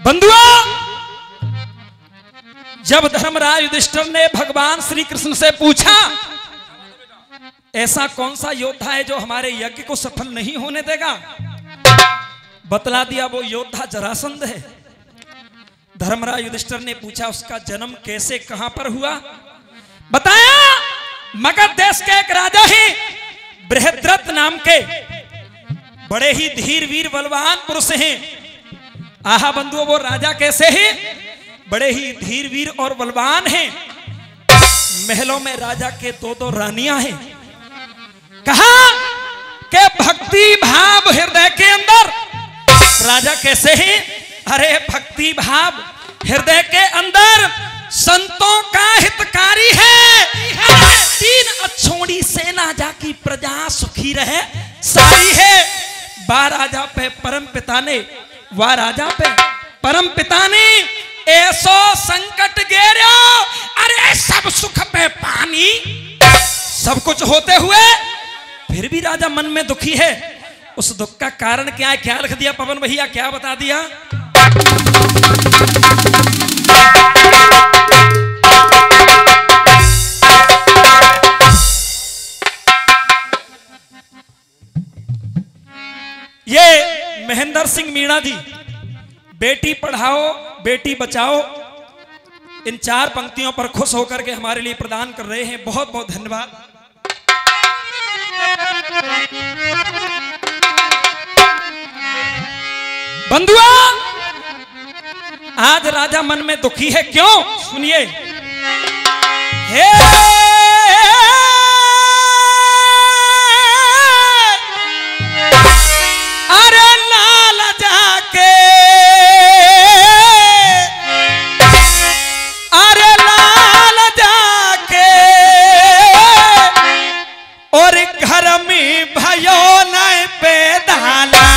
बंधुओं, जब धर्मराज युधिष्ठिर ने भगवान श्री कृष्ण से पूछा ऐसा कौन सा योद्धा है जो हमारे यज्ञ को सफल नहीं होने देगा, बतला दिया वो योद्धा जरासंध है। धर्मराज युधिष्ठिर ने पूछा उसका जन्म कैसे कहां पर हुआ, बताया मगध देश के एक राजा ही बृहद्रथ नाम के बड़े ही धीर वीर बलवान पुरुष हैं। आहा बंधुओं, वो राजा कैसे हैं, बड़े ही धीर वीर और बलवान हैं। महलों में राजा के दो दो रानियां हैं। कहा कि भक्ति भाव हृदय के अंदर राजा कैसे हैं, अरे भक्ति भाव हृदय के अंदर संतों का हितकारी है। तीन अच्छोड़ी सेना जाकी प्रजा सुखी रहे सारी है। वाह राजा पे परम पिता ने, वाह राजा पे परम पिता ने ऐसो संकट गेरो, अरे सब सुख पे पानी, सब कुछ होते हुए फिर भी राजा मन में दुखी है। उस दुख का कारण क्या है, क्या लिख दिया पवन भैया, क्या बता दिया। ये महेंद्र सिंह मीणा जी बेटी पढ़ाओ बेटी बचाओ इन चार पंक्तियों पर खुश होकर के हमारे लिए प्रदान कर रहे हैं। बहुत बहुत धन्यवाद। बंधुआ, आज राजा मन में दुखी है, क्यों, सुनिए। हे अरे लाल जाके, अरे लाल जाके और घर में भयो नहीं पैदाना।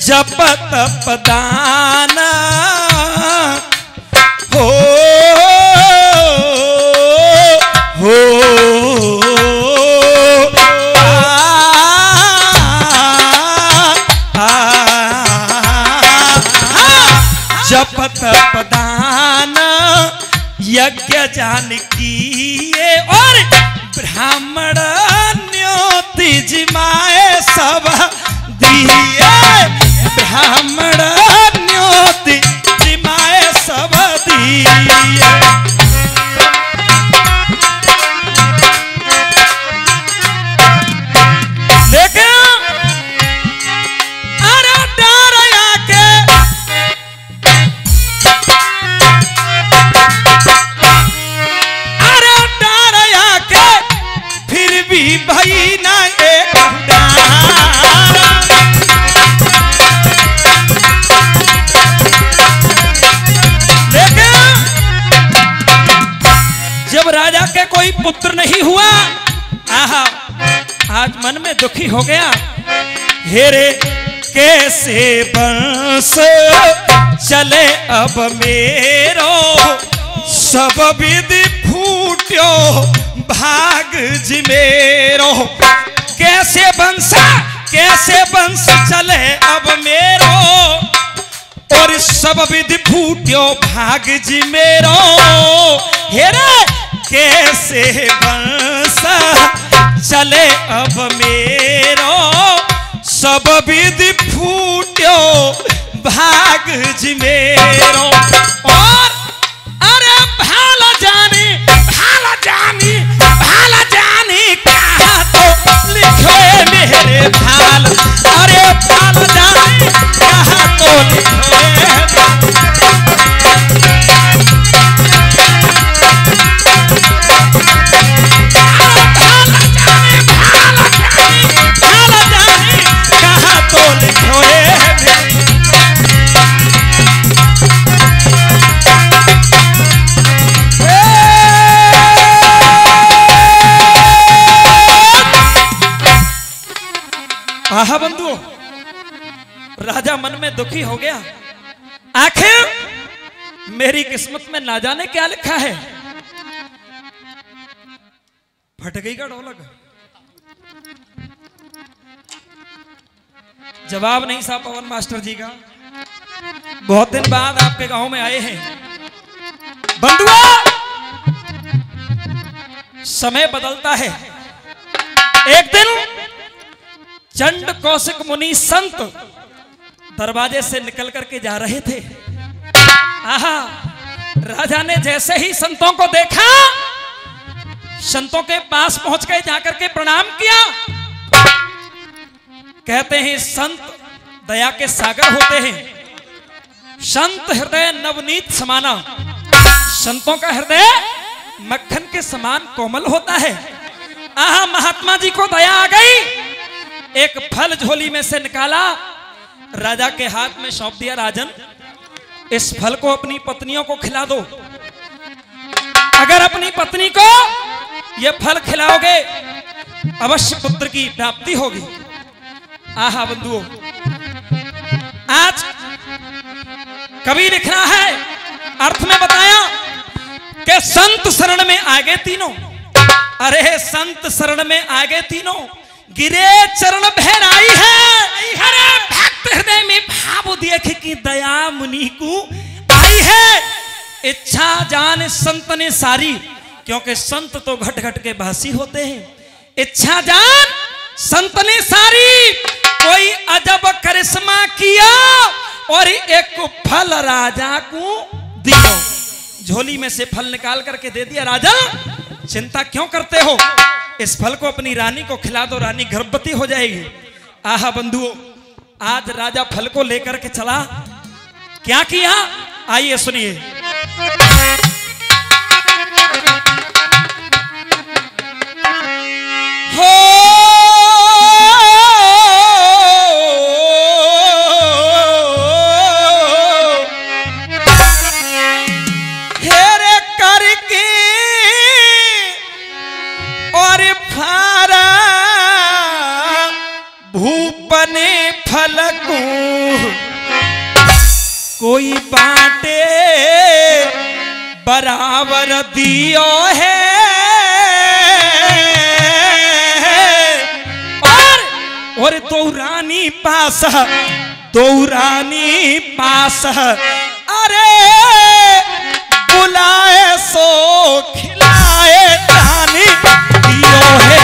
जप तप दान हो जप तप दान यज्ञ जान किए और ब्राह्मण न्योति जिमाए सब दिए। ब्राह्मण न्योति जिमाए सब दिए। लेकिन अरे डर आके अरे डर आके फिर भी भई ना एक राजा के कोई पुत्र नहीं हुआ। आहा, आज मन में दुखी हो गया। हेरे कैसे बंस चले अब मेरो, सब विधि फूट्यो भाग जी मेरो। कैसे बंस चले अब मेरो और सब विधि फूट्यो भाग जी मेरो। हेरे कैसे बंस चले अब मेरो, सब विधि फूट्यो भाग जी मेरो। और अरे भाला जानी कहा तो लिखो मेरे भाल। अरे भाला जानी कहा तो लिखो आहा बंधुओं, राजा मन में दुखी हो गया। आखिर मेरी किस्मत में ना जाने क्या लिखा है। फट गई का ढोलक, जवाब नहीं सा पवन मास्टर जी का। बहुत दिन बाद आपके गांव में आए हैं बंधुओं। समय बदलता है। एक दिन चंड कौशिक मुनि संत दरवाजे से निकल करके जा रहे थे। आहा, राजा ने जैसे ही संतों को देखा, संतों के पास पहुंच गए, जाकर के प्रणाम किया। कहते हैं संत दया के सागर होते हैं। संत हृदय नवनीत समाना। संतों का हृदय मक्खन के समान कोमल होता है। आहा, महात्मा जी को दया आ गई। एक फल झोली में से निकाला, राजा के हाथ में सौंप दिया। राजन, इस फल को अपनी पत्नियों को खिला दो। अगर अपनी पत्नी को यह फल खिलाओगे, अवश्य पुत्र की प्राप्ति होगी। आहा बंधुओं, आज कवि लिख रहा है, अर्थ में बताया कि संत शरण में आ गए तीनों। अरे संत शरण में आ गए तीनों, गिरे चरण भैराई है। अरे भक्त हृदय में भाव देख की दया मुनि को आई है। इच्छा जान संत ने सारी, क्योंकि संत तो घट घट के भासी होते हैं। इच्छा जान संत ने सारी, कोई अजब करिश्मा किया और एक फल राजा को दिया। झोली में से फल निकाल करके दे दिया। राजा, चिंता क्यों करते हो? इस फल को अपनी रानी को खिला दो, रानी गर्भवती हो जाएगी। आहा बंधुओं, आज राजा फल को लेकर के चला। क्या किया, आइए सुनिए। हो हेरे करके और फारा भूपने फल को कोई बाटे बराबर दियो है। और दो रानी पास अरे बुलाए सो खिलाए रानी दियो है।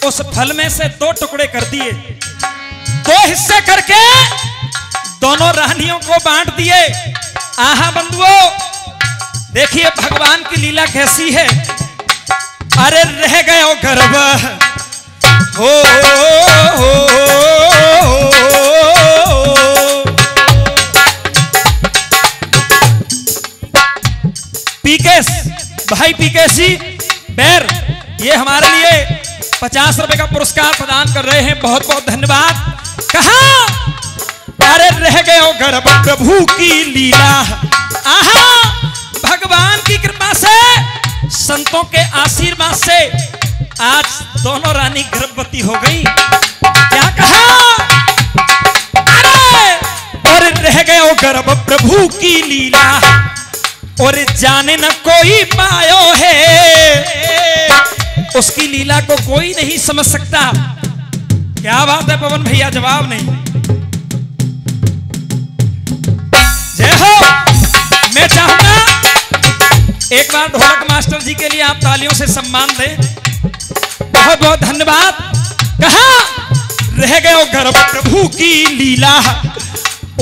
उस फल में से दो टुकड़े कर दिए, दो हिस्से करके दोनों रानियों को बांट दिए। आहा बंधुओं, देखिए भगवान की लीला कैसी है। अरे रह गए गर्भ हो पीकेश भाई, पीकेश जी बैर, ये हमारे लिए 50 रुपए का पुरस्कार प्रदान कर रहे हैं। बहुत बहुत धन्यवाद। कहा, अरे रह गए गर्भ प्रभु की लीला। आहा, भगवान की कृपा से, संतों के आशीर्वाद से आज दोनों रानी गर्भवती हो गई। क्या कहा, अरे और रह गए गर्भ प्रभु की लीला और जाने न कोई पायो है। उसकी लीला को कोई नहीं समझ सकता। क्या बात है पवन भैया, जवाब नहीं। जय हो। मैं चाहूंगा एक बार ढोलक मास्टर जी के लिए आप तालियों से सम्मान दें। बहुत बहुत धन्यवाद। कहा, रह गए गयो गर्भ प्रभु की लीला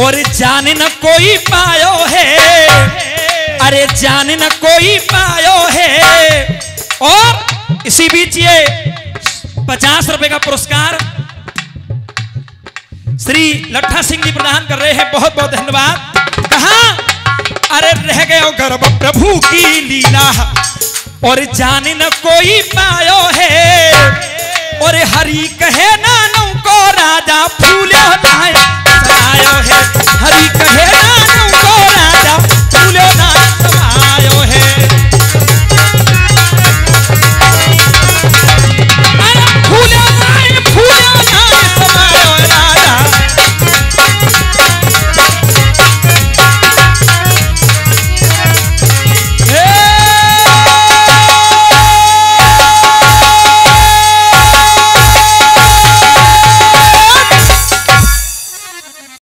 और जान न कोई पायो है, अरे जान न कोई पायो है। और इसी बीच ये 50 रुपए का पुरस्कार श्री लट्ठा सिंह जी प्रदान कर रहे हैं, बहुत बहुत धन्यवाद। कहा अरे रह गयो गर्भ प्रभु की लीला और जान न कोई पायो है, और हरि कहे नानों को राजा फूलो नाय सरायो है, हरि